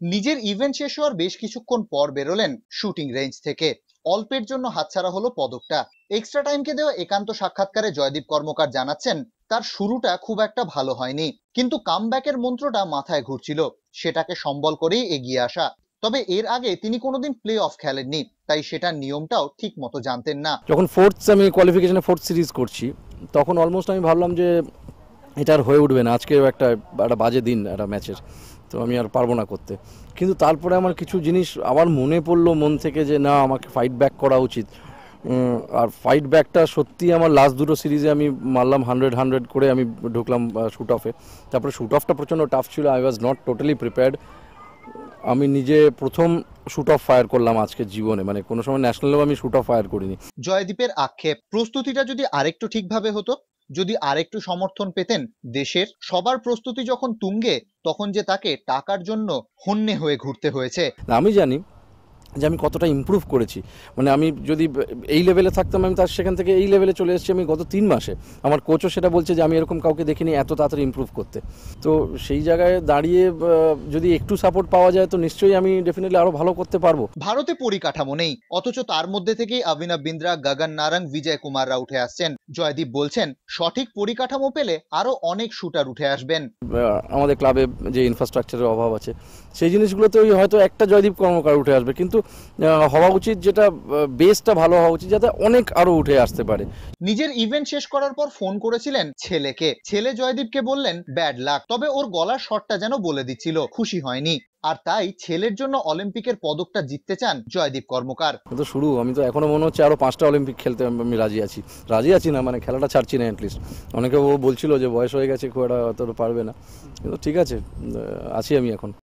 নিজের ইভেন্ট শেষ হওয়ার বেশ কিছুক্ষণ পর বেরোলেন শুটিং রেঞ্জ থেকে। অল্পের জন্য হাতছাড়া হলো পদকটা। এক্সট্রা টাইমকে দেওয়া একান্ত সাক্ষাৎকারে জয়দীপ কর্মকার জানাচ্ছেন তার শুরুটা খুব একটা ভালো হয়নি, কিন্তু কামব্যাকের মন্ত্রটা মাথায় ঘুরছিল, সেটাকে সম্বল করেই এগিয়ে আসা। তবে এর আগে তিনি কোনোদিন প্লে অফ খেলেননি, তাই সেটার নিয়মটাও ঠিক মতো জানতেন না। যখন আমি কোয়ালিফিকেশনে ফোর্থ সিরিজ করছি, তখন অলমোস্ট আমি ভাবলাম যে এটা আর হয়ে উঠবে না, আজকেও একটা বাজে দিন একটা ম্যাচের, তো আমি আর পারবো না করতে। কিন্তু তারপরে আমার কিছু জিনিস আবার মনে পড়লো মন থেকে যে না, আমাকে ফাইট ব্যাক করা উচিত। আর ফাইট ব্যাকটা সত্যি আমার লাস্ট দুটো সিরিজে আমি মারলাম 100 করে, আমি ঢুকলাম শুট অফে। তারপরে শুট অফটা প্রচণ্ড টাফ ছিল, I was not totally prepared. আমি নিজে প্রথম শুট অফ ফায়ার করলাম আজকে জীবনে, মানে কোনো সময় ন্যাশনালেও আমি শুট অফ ফায়ার করিনি। জয়দীপের আক্ষেপ, প্রস্তুতিটা যদি আরেকটু ঠিকভাবে হতো, যদি আরেকটু সমর্থন পেতেন দেশের। সবার প্রস্তুতি যখন তুঙ্গে, তখন যে তাকে টাকার জন্য হন্যে হয়ে ঘুরতে হয়েছে। আমি জানি যে আমি কতটা ইমপ্রুভ করেছি। মানে আমি যদি এই লেভেলে থাকতাম, আমি তার সেখান থেকে এই লেভেলে চলে এসেছি আমি গত 3 মাসে। আমার কোচও সেটা বলছে যে আমি এরকম কাউকে দেখিনি এত তাড়াতাড়ি ইমপ্রুভ করতে। তো সেই জায়গায় দাঁড়িয়ে যদি একটু সাপোর্ট পাওয়া যায়, তো নিশ্চয়ই আমি ডেফিনেটলি আরও ভালো করতে পারবো। ভারতে পরিকাঠামো নেই, অথচ তার মধ্যে থেকেই অভিনব বিন্দ্রা, গগন নারং, বিজয় কুমাররা উঠে আসছেন। জয়দীপ বলছেন সঠিক পরিকাঠামো পেলে আরো অনেক শুটার উঠে আসবেন। আমাদের ক্লাবে যে ইনফ্রাস্ট্রাকচারের অভাব আছে, সেই জিনিসগুলোতে হয়তো একটা জয়দীপ কর্মকার উঠে আসবে, কিন্তু হওয়া উচিত যেটা বেসটা ভালো হওয়া উচিত, যাতে অনেক আরো উঠে আসতে পারে। নিজের ইভেন্ট শেষ করার পর ফোন করেছিলেন ছেলেকে। ছেলে জয়দীপকে বললেন ব্যাড লাক, তবে ওর গলার স্বরটা যেন বলে দিচ্ছিল খুশি হয়নি। আর তাই ছেলের জন্য অলিম্পিকের পদকটা জিততে চান জয়দীপ কর্মকার। তো শুরু, আমি তো এখনো মনে হচ্ছে আরো 5টা অলিম্পিক খেলতে আমি রাজি আছি না, মানে খেলাটা ছাড়ছি না অ্যাটলিস্ট। অনেকে ও বলছিল যে বয়স হয়ে গেছে, খুব একটা অতটা পারবে না, কিন্তু ঠিক আছে, আছি আমি এখন।